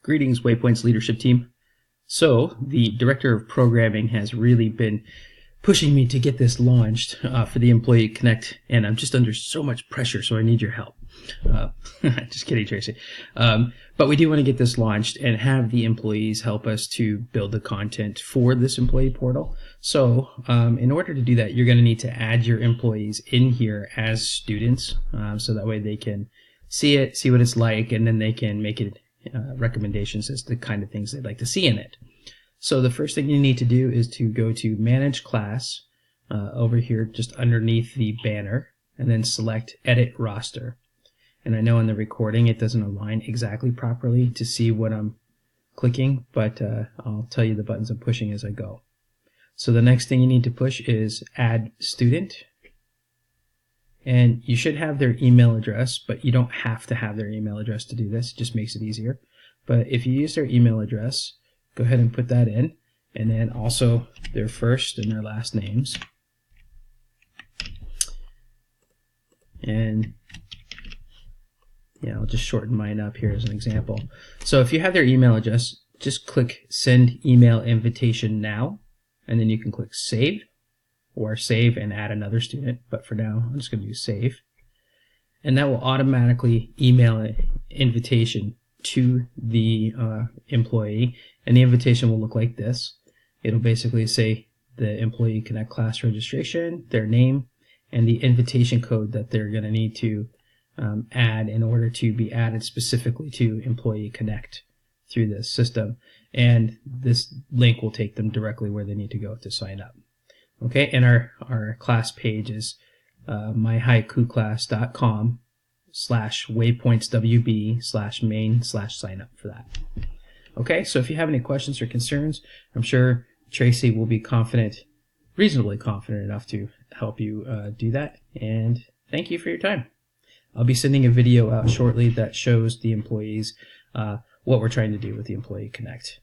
Greetings, Waypoint's leadership team. So, the director of programming has really been pushing me to get this launched for the Employee Connect, and I'm just under so much pressure, so I need your help. Just kidding, Tracy. But we do want to get this launched and have the employees help us to build the content for this employee portal. So, in order to do that, you're going to need to add your employees in here as students, so that way they can see it, see what it's like, and then they can make it recommendations as to the kind of things they'd like to see in it. So the first thing you need to do is to go to Manage Class over here just underneath the banner, and then select Edit Roster. And I know in the recording it doesn't align exactly properly to see what I'm clicking, but I'll tell you the buttons I'm pushing as I go. So the next thing you need to push is Add Student. And you should have their email address, but you don't have to have their email address to do this. It just makes it easier. But if you use their email address, go ahead and put that in, and then also their first and their last names. And I'll just shorten mine up here as an example. So if you have their email address, just click Send Email Invitation Now, and then you can click Save, or save and add another student, but for now I'm just going to do save, and that will automatically email an invitation to the employee, and the invitation will look like this. It'll basically say the Employee Connect class registration, their name, and the invitation code that they're going to need to add in order to be added specifically to Employee Connect through this system, and this link will take them directly where they need to go to sign up. Okay, and our class page is myhaikuclass.com/waypointswb/main/signup for that. Okay, so if you have any questions or concerns, I'm sure Tracy will be reasonably confident enough to help you do that. And thank you for your time. I'll be sending a video out shortly that shows the employees what we're trying to do with the Employee Connect.